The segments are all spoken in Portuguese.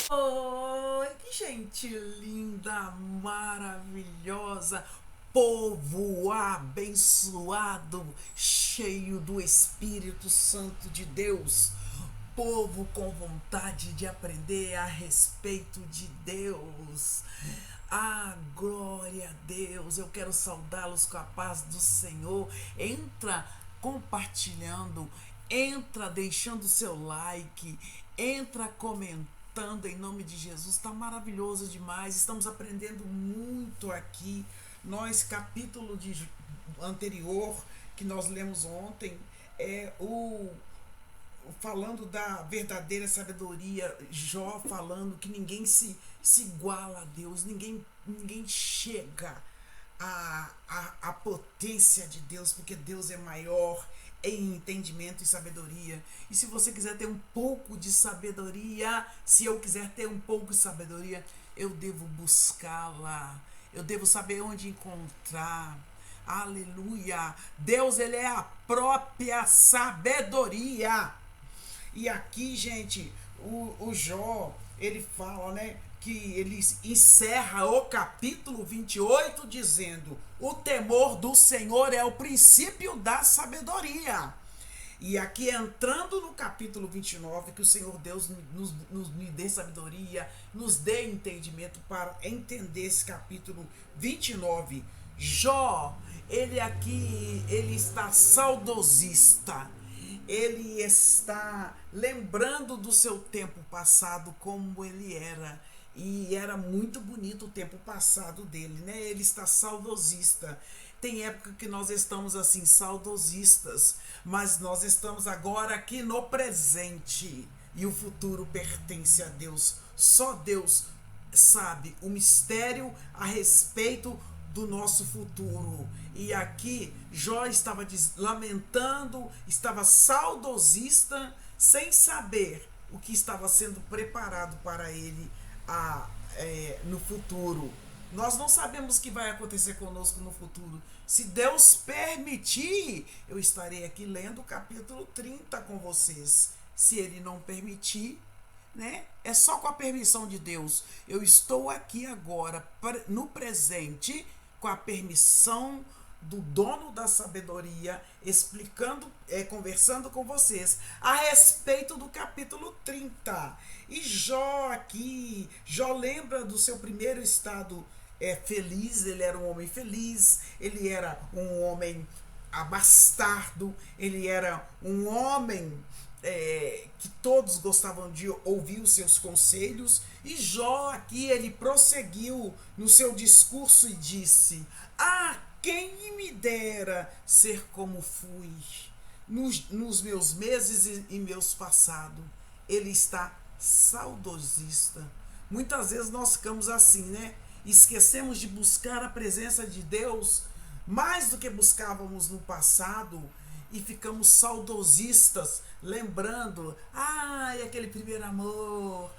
Oi, que gente linda, maravilhosa, povo abençoado, cheio do Espírito Santo de Deus, povo com vontade de aprender a respeito de Deus. Glória a Deus, eu quero saudá-los com a paz do Senhor. Entra compartilhando, entra deixando seu like, entra comentando em nome de Jesus. Está maravilhoso demais, estamos aprendendo muito aqui. Nós, capítulo anterior que nós lemos ontem, é o falando da verdadeira sabedoria, Jó falando que ninguém se iguala a Deus, ninguém chega à potência de Deus, porque Deus é maior em entendimento e sabedoria. E se você quiser ter um pouco de sabedoria, se eu quiser ter um pouco de sabedoria, eu devo buscá-la, eu devo saber onde encontrar. Aleluia! Deus, ele é a própria sabedoria. E aqui, gente, o Jó, ele fala, né, que ele encerra o capítulo 28 dizendo: o temor do Senhor é o princípio da sabedoria. E aqui entrando no capítulo 29, que o Senhor Deus nos dê sabedoria, nos dê entendimento para entender esse capítulo 29. Jó, ele aqui, ele está saudosista, ele está lembrando do seu tempo passado, como ele era. E era muito bonito o tempo passado dele, né? Ele está saudosista. Tem época que nós estamos assim, saudosistas, mas nós estamos agora aqui no presente. E o futuro pertence a Deus. Só Deus sabe o mistério a respeito do nosso futuro. E aqui Jó estava lamentando, estava saudosista, sem saber o que estava sendo preparado para ele no futuro. Nós não sabemos o que vai acontecer conosco no futuro. Se Deus permitir, eu estarei aqui lendo o capítulo 30 com vocês. Se Ele não permitir, né? É só com a permissão de Deus. Eu estou aqui agora, no presente, com a permissão do dono da sabedoria, explicando, conversando com vocês a respeito do capítulo 30. E Jó aqui, Jó lembra do seu primeiro estado feliz. Ele era um homem feliz, ele era um homem abastardo, ele era um homem que todos gostavam de ouvir os seus conselhos. E Jó aqui, ele prosseguiu no seu discurso e disse: quem me dera ser como fui nos meus meses e meus passados. Ele está saudosista. Muitas vezes nós ficamos assim, né? Esquecemos de buscar a presença de Deus mais do que buscávamos no passado, e ficamos saudosistas, lembrando, aquele primeiro amor,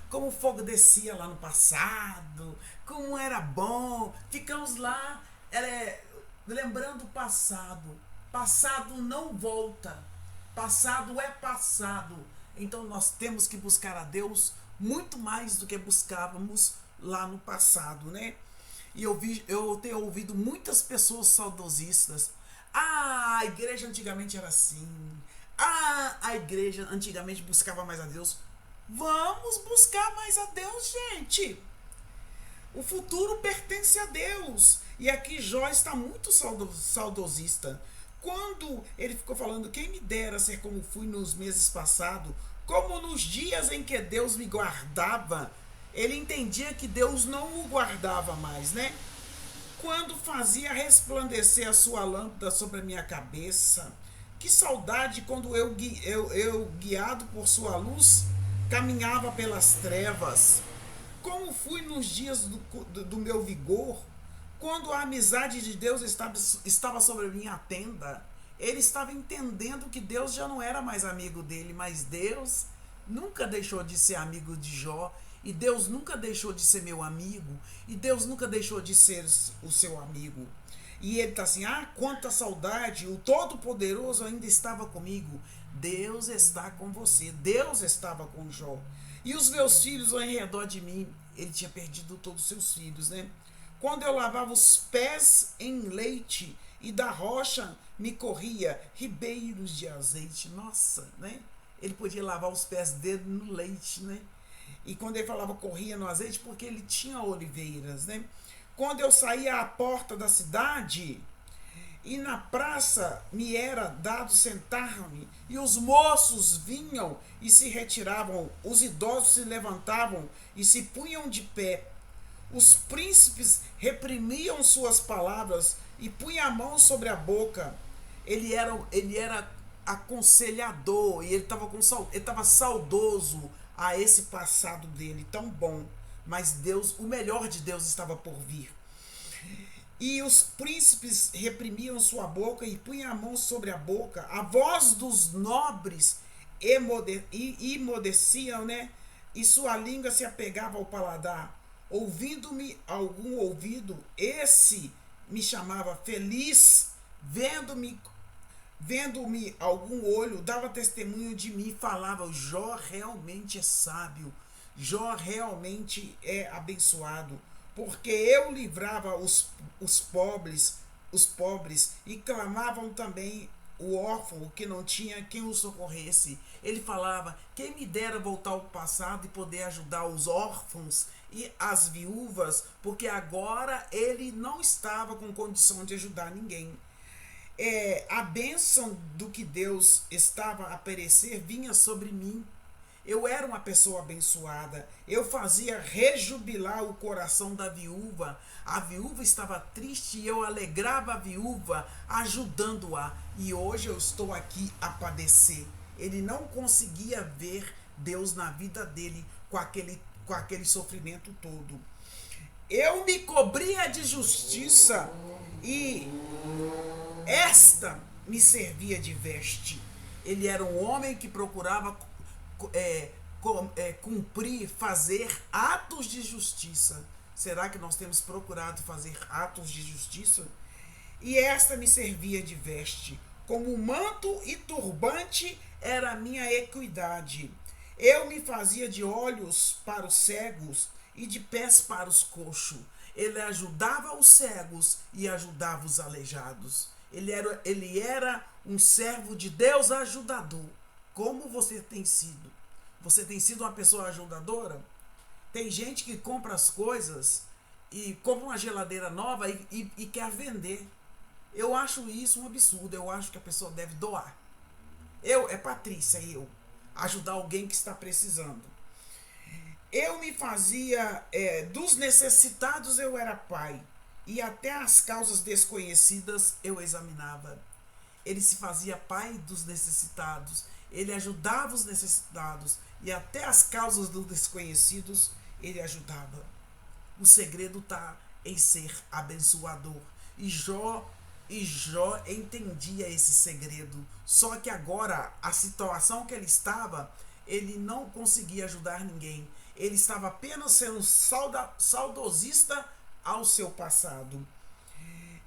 como o fogo descia lá no passado, como era bom. Ficamos lá lembrando o passado. Passado não volta, passado é passado. Então nós temos que buscar a Deus muito mais do que buscávamos lá no passado, né? E eu tenho ouvido muitas pessoas saudosistas. A igreja antigamente era assim. A igreja antigamente buscava mais a Deus. Vamos buscar mais a Deus, gente. O futuro pertence a Deus. E aqui Jó está muito saudosista. Quando ele ficou falando: quem me dera ser como fui nos meses passados, como nos dias em que Deus me guardava. Ele entendia que Deus não o guardava mais, né? Quando fazia resplandecer a sua lâmpada sobre a minha cabeça. Que saudade quando eu guiado por sua luz, caminhava pelas trevas. Como fui nos dias do meu vigor, quando a amizade de Deus estava sobre a minha tenda. Ele estava entendendo que Deus já não era mais amigo dele, mas Deus nunca deixou de ser amigo de Jó. E Deus nunca deixou de ser meu amigo. E Deus nunca deixou de ser o seu amigo. E ele está assim: quanta saudade, o Todo-Poderoso ainda estava comigo. Deus está com você. Deus estava com Jó. E os meus filhos ao redor de mim, ele tinha perdido todos os seus filhos, né? Quando eu lavava os pés em leite e da rocha me corria ribeiros de azeite. Nossa, né? Ele podia lavar os pés dele no leite, né? E quando ele falava corria no azeite, porque ele tinha oliveiras, né? Quando eu saía à porta da cidade e na praça me era dado sentar-me, e os moços vinham e se retiravam, os idosos se levantavam e se punham de pé. Os príncipes reprimiam suas palavras e punham a mão sobre a boca. Ele era aconselhador e ele estava saudoso a esse passado dele tão bom. Mas Deus, o melhor de Deus estava por vir. E os príncipes reprimiam sua boca e punham a mão sobre a boca. A voz dos nobres emudeciam, né? E sua língua se apegava ao paladar. Ouvindo-me algum ouvido, esse me chamava feliz. Vendo-me algum olho, dava testemunho de mim e falava: Jó realmente é sábio. Jó realmente é abençoado, porque eu livrava os pobres, e clamavam também o órfão que não tinha quem o socorresse. Ele falava: quem me dera voltar ao passado e poder ajudar os órfãos e as viúvas, porque agora ele não estava com condição de ajudar ninguém. A bênção do que Deus estava a perecer vinha sobre mim. Eu era uma pessoa abençoada. Eu fazia rejubilar o coração da viúva. A viúva estava triste e eu alegrava a viúva, ajudando-a. E hoje eu estou aqui a padecer. Ele não conseguia ver Deus na vida dele com aquele sofrimento todo. Eu me cobria de justiça e esta me servia de veste. Ele era um homem que procurava cumprir, fazer atos de justiça. Será que nós temos procurado fazer atos de justiça? E esta me servia de veste. Como manto e turbante era a minha equidade. Eu me fazia de olhos para os cegos e de pés para os coxos. Ele ajudava os cegos e ajudava os aleijados. Ele era um servo de Deus ajudador. Como você tem sido? Você tem sido uma pessoa ajudadora? Tem gente que compra as coisas e compra uma geladeira nova e quer vender. Eu acho isso um absurdo. Eu acho que a pessoa deve doar. Patrícia, ajudar alguém que está precisando. Eu me fazia dos necessitados, eu era pai, e até as causas desconhecidas eu examinava. Ele se fazia pai dos necessitados, ele ajudava os necessitados, e até as causas dos desconhecidos ele ajudava. O segredo está em ser abençoador. E Jó entendia esse segredo. Só que agora, a situação que ele estava, ele não conseguia ajudar ninguém. Ele estava apenas sendo saudosista ao seu passado.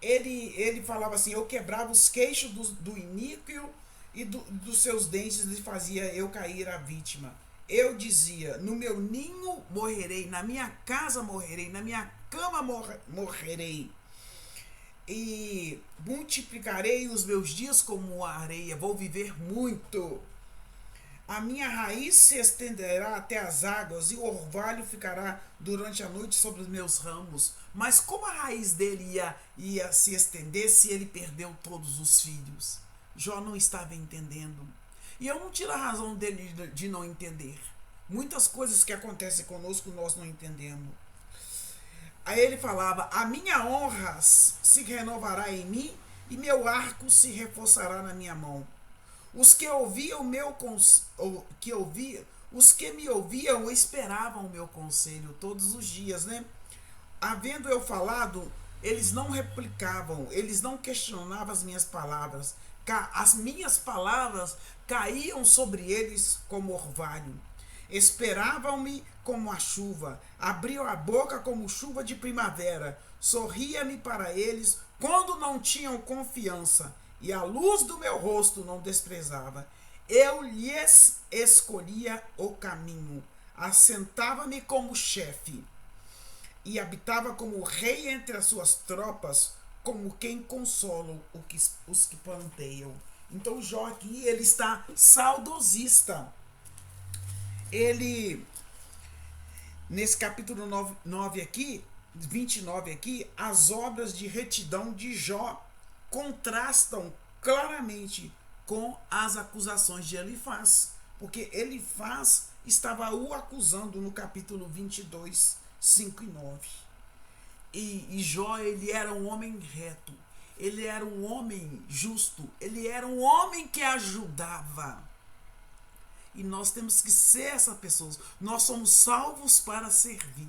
Ele falava assim: eu quebrava os queixos do iníquo e dos seus dentes lhe fazia eu cair a vítima. Eu dizia: no meu ninho morrerei, na minha casa morrerei, na minha cama morrerei. E multiplicarei os meus dias como a areia, vou viver muito. A minha raiz se estenderá até as águas e o orvalho ficará durante a noite sobre os meus ramos. Mas como a raiz dele ia se estender se ele perdeu todos os filhos? Jó não estava entendendo. E eu não tiro a razão dele de não entender. Muitas coisas que acontecem conosco nós não entendemos. Aí ele falava: a minha honra se renovará em mim e meu arco se reforçará na minha mão. Os que me ouviam esperavam o meu conselho todos os dias, né? Havendo eu falado, eles não replicavam, eles não questionavam as minhas palavras. As minhas palavras caíam sobre eles como orvalho. Esperavam-me como a chuva, abriam a boca como chuva de primavera. Sorria-me para eles quando não tinham confiança, e a luz do meu rosto não desprezava. Eu lhes escolhia o caminho, assentava-me como chefe e habitava como rei entre as suas tropas, como quem consola os que planteiam. Então Jó aqui, ele está saudosista. Ele, nesse capítulo 9 aqui, 29 aqui, as obras de retidão de Jó contrastam claramente com as acusações de Elifaz, porque Elifaz estava o acusando no capítulo 22, 5 e 9. E Jó, ele era um homem reto, ele era um homem justo, ele era um homem que ajudava. E nós temos que ser essa pessoa. Nós somos salvos para servir.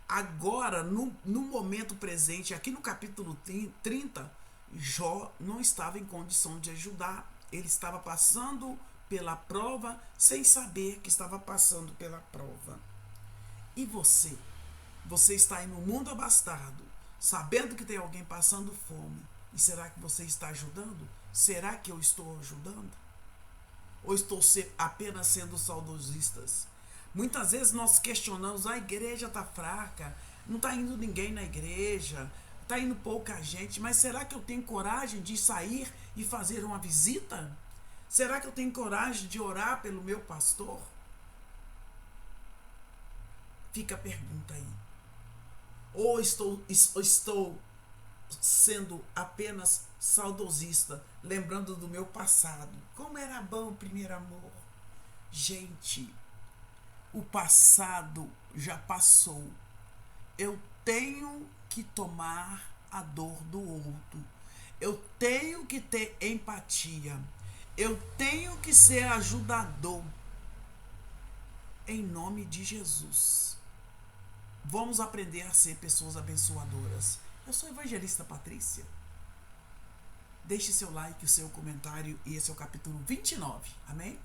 Agora, no momento presente, aqui no capítulo 30, Jó não estava em condição de ajudar. Ele estava passando pela prova sem saber que estava passando pela prova. E você? Você está aí no mundo abastado, sabendo que tem alguém passando fome. E será que você está ajudando? Será que eu estou ajudando? Ou estou apenas sendo saudosistas? Muitas vezes nós questionamos, a igreja está fraca, não está indo ninguém na igreja, está indo pouca gente, mas será que eu tenho coragem de sair e fazer uma visita? Será que eu tenho coragem de orar pelo meu pastor? Fica a pergunta aí. Ou estou sendo apenas saudosista, lembrando do meu passado. Como era bom o primeiro amor. Gente, o passado já passou. Eu tenho que tomar a dor do outro. Eu tenho que ter empatia. Eu tenho que ser ajudador. Em nome de Jesus. Vamos aprender a ser pessoas abençoadoras. Eu sou a evangelista Patrícia. Deixe seu like, o seu comentário, e esse é o capítulo 29. Amém?